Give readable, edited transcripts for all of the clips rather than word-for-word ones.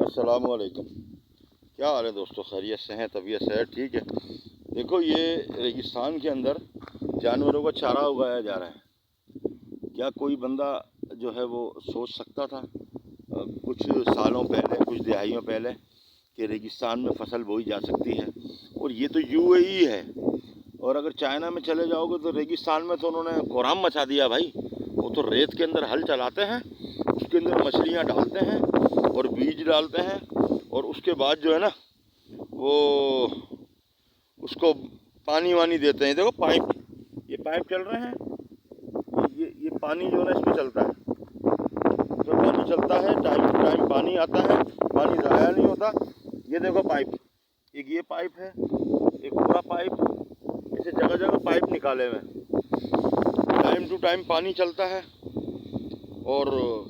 अस्सलामुअलैकुम। क्या हाल है दोस्तों? खैरियत से हैं? तबीयत से है? ठीक है। देखो, ये रेगिस्तान के अंदर जानवरों का चारा उगाया जा रहा है। क्या कोई बंदा जो है वो सोच सकता था कुछ सालों पहले, कुछ दिहाइयों पहले, कि रेगिस्तान में फसल बोई जा सकती है? और ये तो यूएई है। और अगर चाइना में चले जाओगे तो रेगिस्तान में तो उन्होंने कोहराम मचा दिया भाई। वो तो रेत के अंदर हल चलाते हैं, उसके अंदर मछलियाँ डालते हैं और बीज डालते हैं, और उसके बाद जो है ना वो उसको पानी वानी देते हैं। देखो पाइप, ये पाइप चल रहे हैं, ये पानी जो है ना इसमें चलता है। तो पानी चलता है, टाइम टू टाइम पानी आता है, पानी ज़ाया नहीं होता। ये देखो पाइप, एक ये पाइप है, एक पूरा पाइप, ऐसे जगह जगह पाइप निकाले हुए हैं। टाइम टू टाइम पानी चलता है। और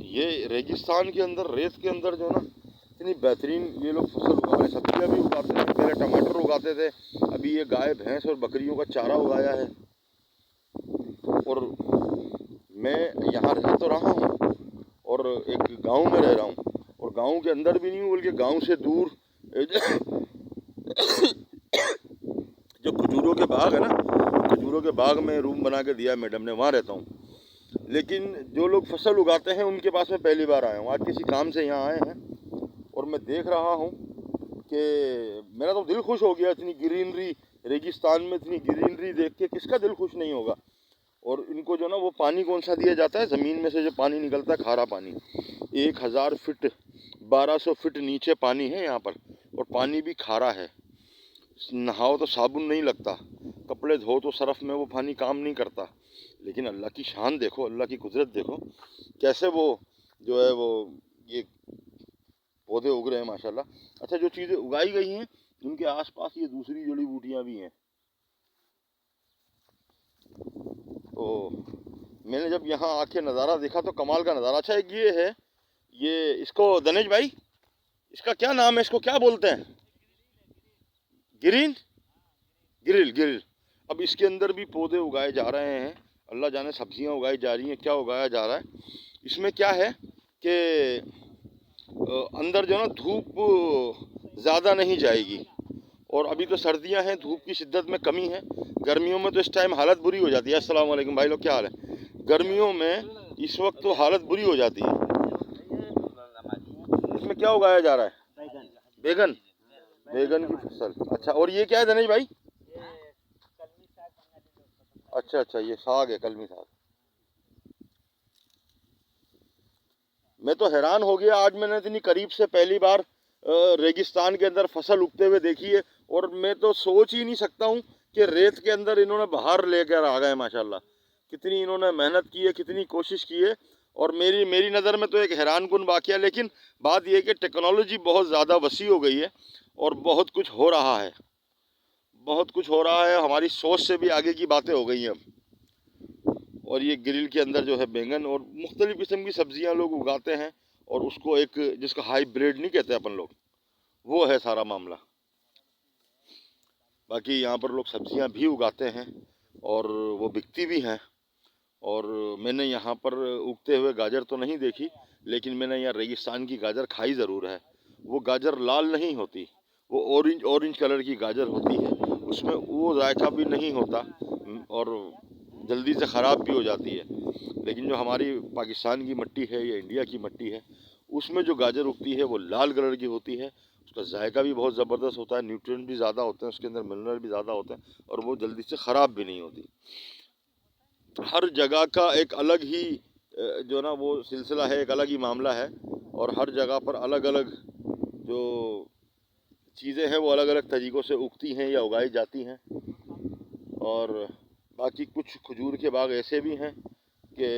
ये रेगिस्तान के अंदर, रेत के अंदर जो ना इतनी बेहतरीन ये लोग फसल उगा रहे हैं। सब्जियाँ भी उगाते हैं, पहले टमाटर उगाते थे, अभी ये गाय भैंस और बकरियों का चारा उगाया है। और मैं यहाँ रह तो रहा हूँ और एक गांव में रह रहा हूँ, और गांव के अंदर भी नहीं हूँ बल्कि गांव से दूर जो खजूरों के बाग है ना, खजूरों के बाग में रूम बना के दिया मैडम ने, वहाँ रहता हूँ। लेकिन जो लोग फसल उगाते हैं उनके पास मैं पहली बार आया हूँ। आज किसी काम से यहाँ आए हैं और मैं देख रहा हूँ कि मेरा तो दिल खुश हो गया। इतनी ग्रीनरी रेगिस्तान में, इतनी ग्रीनरी देख के किसका दिल खुश नहीं होगा। और इनको जो ना वो पानी कौन सा दिया जाता है, ज़मीन में से जो पानी निकलता है, खारा पानी। 1000 फीट 1200 फीट नीचे पानी है यहाँ पर, और पानी भी खारा है। नहाओ तो साबुन नहीं लगता, कपड़े धो तो सरफ में वो पानी काम नहीं करता। लेकिन अल्लाह की शान देखो, अल्लाह की कुदरत देखो, कैसे वो जो है वो ये पौधे उग रहे हैं माशाल्लाह। अच्छा, जो चीज़ें उगाई गई हैं उनके आसपास ये दूसरी जड़ी बूटियाँ भी हैं। तो मैंने जब यहाँ आके नज़ारा देखा तो कमाल का नज़ारा। अच्छा, एक ये है, ये इसको दनेश भाई, इसका क्या नाम है, इसको क्या बोलते हैं? Green grill, grill. अब इसके अंदर भी पौधे उगाए जा रहे हैं, अल्लाह जाने सब्जियां उगाई जा रही हैं, क्या उगाया जा रहा है। इसमें क्या है कि अंदर जो ना धूप ज़्यादा नहीं जाएगी। और अभी तो सर्दियां हैं, धूप की शिद्दत में कमी है। गर्मियों में तो इस टाइम हालत बुरी हो जाती है। अस्सलाम वालेकुम भाई लोग, क्या हाल है? गर्मियों में इस वक्त तो हालत बुरी हो जाती है। इसमें क्या उगाया जा रहा है? बैगन, बैगन की फसल। अच्छा, और ये क्या है दनेश भाई? अच्छा अच्छा, ये साग है, कलमी साग। मैं तो हैरान हो गया, आज मैंने इतनी करीब से पहली बार रेगिस्तान के अंदर फसल उगते हुए देखी है। और मैं तो सोच ही नहीं सकता हूँ कि रेत के अंदर इन्होंने बाहर लेकर आ गए माशाल्लाह। कितनी इन्होंने मेहनत की है, कितनी कोशिश की है। और मेरी मेरी नज़र में तो एक हैरान कुन वाक़या। लेकिन बात यह है कि टेक्नोलॉजी बहुत ज़्यादा वसी हो गई है और बहुत कुछ हो रहा है, बहुत कुछ हो रहा है। हमारी सोच से भी आगे की बातें हो गई हैं अब। और ये ग्रिल के अंदर जो है बैंगन और मुख्तलिफ़ किस्म की सब्जियां लोग उगाते हैं, और उसको एक, जिसका हाइब्रिड नहीं कहते अपन लोग, वो है सारा मामला। बाकी यहाँ पर लोग सब्जियां भी उगाते हैं और वो बिकती भी हैं। और मैंने यहाँ पर उगते हुए गाजर तो नहीं देखी, लेकिन मैंने यहाँ रेगिस्तान की गाजर खाई ज़रूर है। वो गाजर लाल नहीं होती, वो ऑरेंज ऑरेंज कलर की गाजर होती है। उसमें वो जायका भी नहीं होता और जल्दी से ख़राब भी हो जाती है। लेकिन जो हमारी पाकिस्तान की मिट्टी है या इंडिया की मिट्टी है, उसमें जो गाजर उगती है वो लाल कलर की होती है। उसका जायका भी बहुत ज़बरदस्त होता है, न्यूट्रिएंट भी ज़्यादा होते हैं उसके अंदर, मिनरल भी ज़्यादा होते हैं, और वो जल्दी से ख़राब भी नहीं होती। हर जगह का एक अलग ही जो ना वो सिलसिला है, एक अलग ही मामला है। और हर जगह पर अलग अलग जो चीज़ें हैं वो अलग अलग तरीक़ों से उगती हैं या उगाई जाती हैं। और बाकी कुछ खजूर के बाग ऐसे भी हैं कि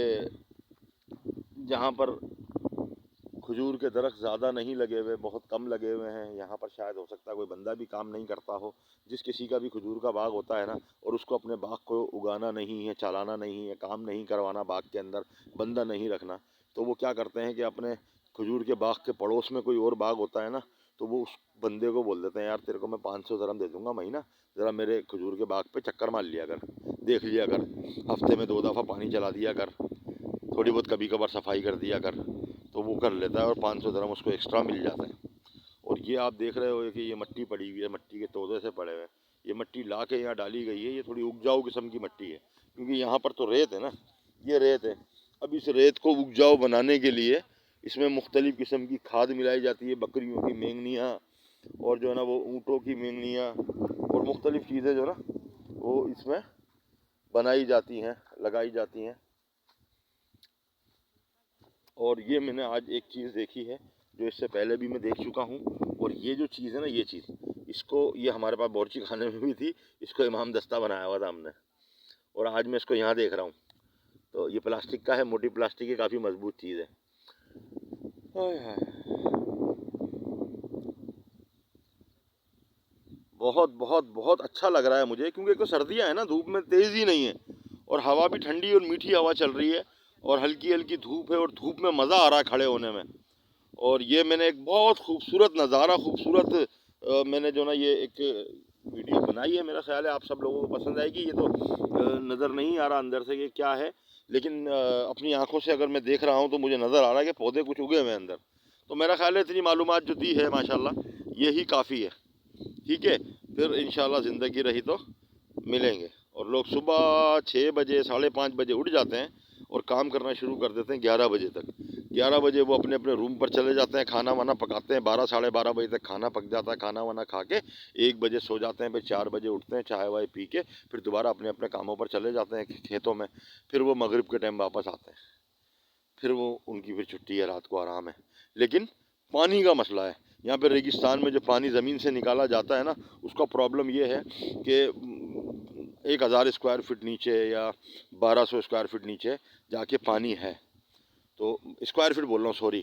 जहाँ पर खजूर के दरख्त ज़्यादा नहीं लगे हुए, बहुत कम लगे हुए हैं। यहाँ पर शायद हो सकता है कोई बंदा भी काम नहीं करता हो। जिस किसी का भी खजूर का बाग होता है ना, और उसको अपने बाग को उगाना नहीं है, चलाना नहीं है, काम नहीं करवाना बाग के अंदर, बंदा नहीं रखना, तो वो क्या करते हैं कि अपने खजूर के बाग के पड़ोस में कोई और बाग होता है ना, तो वो उस बंदे को बोल देते हैं, यार तेरे को मैं 500 dirham दे दूँगा महीना, ज़रा मेरे खजूर के बाग पे चक्कर मार लिया कर, देख लिया कर, हफ्ते में 2 दफ़ा पानी चला दिया कर, थोड़ी बहुत कभी कभार सफाई कर दिया कर। तो वो कर लेता है और 500 dirham उसको एक्स्ट्रा मिल जाता है। ये आप देख रहे हो कि ये मिट्टी पड़ी हुई है, मिट्टी के तोड़े से पड़े हुए हैं। ये मिट्टी ला के यहाँ डाली गई है। ये थोड़ी उपजाऊ किस्म की मिट्टी है, क्योंकि यहाँ पर तो रेत है ना, ये रेत है। अब इस रेत को उपजाऊ बनाने के लिए इसमें मुख्तलिफ़ किस्म की खाद मिलाई जाती है, बकरियों की मेंगनियाँ और जो है ना वो ऊँटों की मेंगनियाँ और मुख्तलिफ़ चीज़ें जो है ना वो इसमें बनाई जाती हैं, लगाई जाती हैं। और ये मैंने आज एक चीज़ देखी है जो इससे पहले भी मैं देख चुका हूँ। और ये जो चीज़ है ना, ये चीज़ इसको, ये हमारे पास बावर्ची खाने में भी थी, इसको इमाम दस्ता बनाया हुआ था हमने, और आज मैं इसको यहाँ देख रहा हूँ। तो ये प्लास्टिक का है, मोटी प्लास्टिक की, काफ़ी मजबूत चीज़ है। बहुत बहुत बहुत अच्छा लग रहा है मुझे, क्योंकि एक तो सर्दियाँ है ना, धूप में तेज़ ही नहीं है और हवा भी ठंडी और मीठी हवा चल रही है और हल्की हल्की धूप है और धूप में मज़ा आ रहा है खड़े होने में। और ये मैंने एक बहुत खूबसूरत नज़ारा, खूबसूरत मैंने जो ना ये एक वीडियो बनाई है, मेरा ख्याल है आप सब लोगों को पसंद आएगी। ये तो नज़र नहीं आ रहा अंदर से कि क्या है, लेकिन अपनी आंखों से अगर मैं देख रहा हूँ तो मुझे नज़र आ रहा है कि पौधे कुछ उगे हुए हैं अंदर। तो मेरा ख्याल है इतनी मालूमात जो दी है माशाल्लाह यही काफ़ी है। ठीक है, फिर इंशाल्लाह ज़िंदगी रही तो मिलेंगे। और लोग सुबह 6 बजे 5:30 बजे उठ जाते हैं और काम करना शुरू कर देते हैं 11 बजे तक। 11 बजे वो अपने अपने रूम पर चले जाते हैं, खाना वाना पकाते हैं, 12 साढ़े 12 बजे तक खाना पक जाता है। खाना वाना खा के 1 बजे सो जाते हैं, फिर 4 बजे उठते हैं, चाय वाय पी के फिर दोबारा अपने अपने कामों पर चले जाते हैं खेतों में। फिर वो मगरिब के टाइम वापस आते हैं, फिर वो उनकी फिर छुट्टी है, रात को आराम है। लेकिन पानी का मसला है यहाँ पे रेगिस्तान में, जो पानी ज़मीन से निकाला जाता है ना, उसका प्रॉब्लम ये है कि 1000 स्क्वायर फीट नीचे या 1200 स्क्वायर फीट नीचे जाके पानी है। तो स्क्वायर फीट बोल रहा हूँ, सॉरी,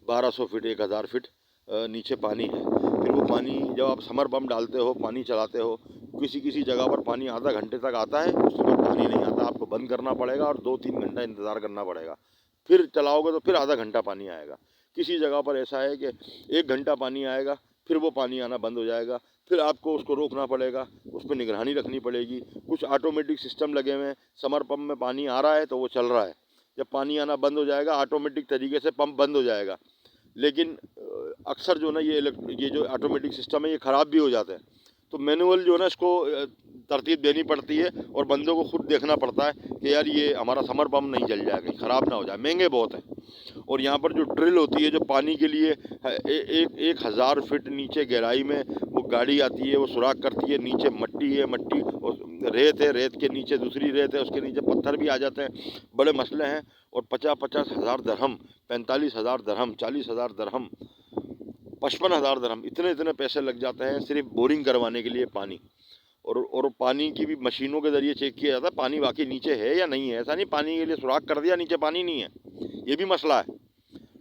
1200 फीट 1000 फीट नीचे पानी है। फिर वो पानी जब आप समर पम्प डालते हो, पानी चलाते हो, किसी किसी जगह पर पानी आधा घंटे तक आता है, उसके बाद पानी नहीं आता, आपको बंद करना पड़ेगा और 2-3 घंटा इंतज़ार करना पड़ेगा। फिर चलाओगे तो फिर आधा घंटा पानी आएगा। किसी जगह पर ऐसा है कि 1 घंटा पानी आएगा, फिर वो पानी आना बंद हो जाएगा, फिर आपको उसको रोकना पड़ेगा, उस पर निगरानी रखनी पड़ेगी। कुछ ऑटोमेटिक सिस्टम लगे हुए हैं, समर पम्प में पानी आ रहा है तो वो चल रहा है, जब पानी आना बंद हो जाएगा ऑटोमेटिक तरीके से पंप बंद हो जाएगा। लेकिन अक्सर जो ना ये जो ऑटोमेटिक सिस्टम है ये ख़राब भी हो जाते हैं। तो मैनुअल जो है ना इसको तरतीब देनी पड़ती है और बंदों को खुद देखना पड़ता है कि यार ये हमारा समर पम्प नहीं जल जाए, कहीं ख़राब ना हो जाए। महंगे बहुत हैं। और यहाँ पर जो ड्रिल होती है, जो पानी के लिए 1000 फीट नीचे गहराई में वो गाड़ी आती है, वो सुराख करती है, नीचे मट्टी है, मट्टी और रेत है, रेत के नीचे दूसरी रेत है, उसके नीचे पत्थर भी आ जाते हैं, बड़े मसले हैं। और 50-50 हज़ार दरहम, 45,000 दरहम, 40,000 दरहम, 55,000 दरहम, इतने इतने पैसे लग जाते हैं सिर्फ बोरिंग करवाने के लिए पानी। और पानी की भी मशीनों के ज़रिए चेक किया जाता है पानी वाकई नीचे है या नहीं है। ऐसा नहीं पानी के लिए सुराख कर दिया, नीचे पानी नहीं है, ये भी मसला है।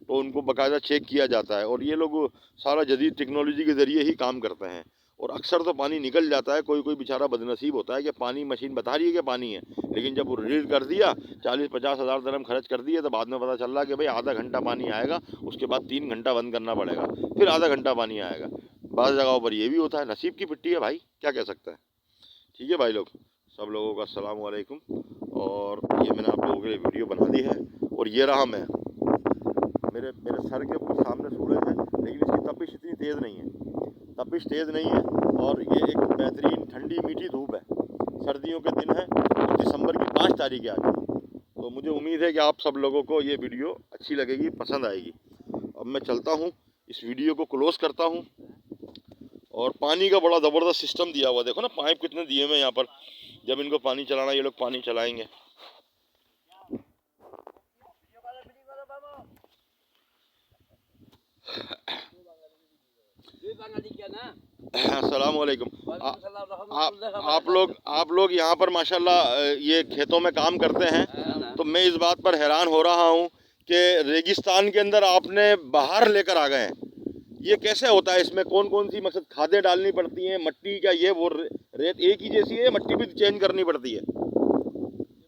तो उनको बाकायदा चेक किया जाता है और ये लोग सारा जदीद टेक्नोलॉजी के ज़रिए ही काम करते हैं। और अक्सर तो पानी निकल जाता है, कोई कोई बेचारा बदनसीब होता है कि पानी, मशीन बता रही है कि पानी है, लेकिन जब वो रीड कर दिया 40-50 हज़ार दरम खर्च कर दिए तो बाद में पता चल रहा कि भाई आधा घंटा पानी आएगा, उसके बाद 3 घंटा बंद करना पड़ेगा, फिर आधा घंटा पानी आएगा। बाज़ जगहों पर ये भी होता है, नसीब की मिट्टी है भाई, क्या कह सकते हैं। ठीक है भाई लोग, सब लोगों का अस्सलाम वालेकुम। और ये मैंने आप लोगों के लिए वीडियो बना दी है। और ये रहा मैं, मेरे मेरे सर के ऊपर सामने सूरज है, लेकिन इसकी तपिश इतनी तेज़ नहीं है, तपिश तेज़ नहीं है। और ये एक बेहतरीन ठंडी मीठी धूप है, सर्दियों के दिन है और दिसंबर की 5 तारीख है आज। तो मुझे उम्मीद है कि आप सब लोगों को ये वीडियो अच्छी लगेगी, पसंद आएगी। अब मैं चलता हूँ, इस वीडियो को क्लोज़ करता हूँ। और पानी का बड़ा ज़बरदस्त सिस्टम दिया हुआ, देखो ना पाइप कितने दिए हुए हैं यहाँ पर। जब इनको पानी चलाना, ये लोग पानी चलाएंगे। अस्सलाम वालेकुम। आप लोग यहाँ पर माशाल्लाह ये खेतों में काम करते हैं, तो मैं इस बात पर हैरान हो रहा हूँ कि रेगिस्तान के अंदर आपने बाहर लेकर आ गए हैं। ये कैसे होता है? इसमें कौन कौन सी मकसद खादें डालनी पड़ती हैं? मट्टी का ये वो रेत एक ही जैसी है, मट्टी भी चेंज करनी पड़ती है?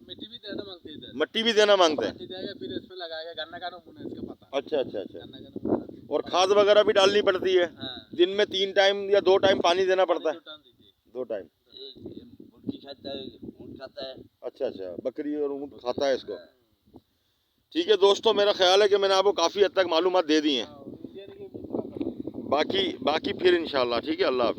मिट्टी भी देना मांगते हैं, मट्टी भी देना मांगते हैं। फिर इसमें लगाएगा गन्ना का नमूना, इसका पता। अच्छा अच्छा अच्छा। और खाद वगैरह भी डालनी पड़ती है? दिन में 3 टाइम या 2 टाइम पानी देना पड़ता है? 2 टाइम। ऊँट खाता है। अच्छा अच्छा, बकरी और ऊँट खाता है इसको। ठीक है दोस्तों, मेरा ख्याल है कि मैंने आपको काफ़ी हद तक मालूमात दे दी हैं। बाकी बाकी फिर इंशाल्लाह, ठीक है, अल्लाह हाफिज़।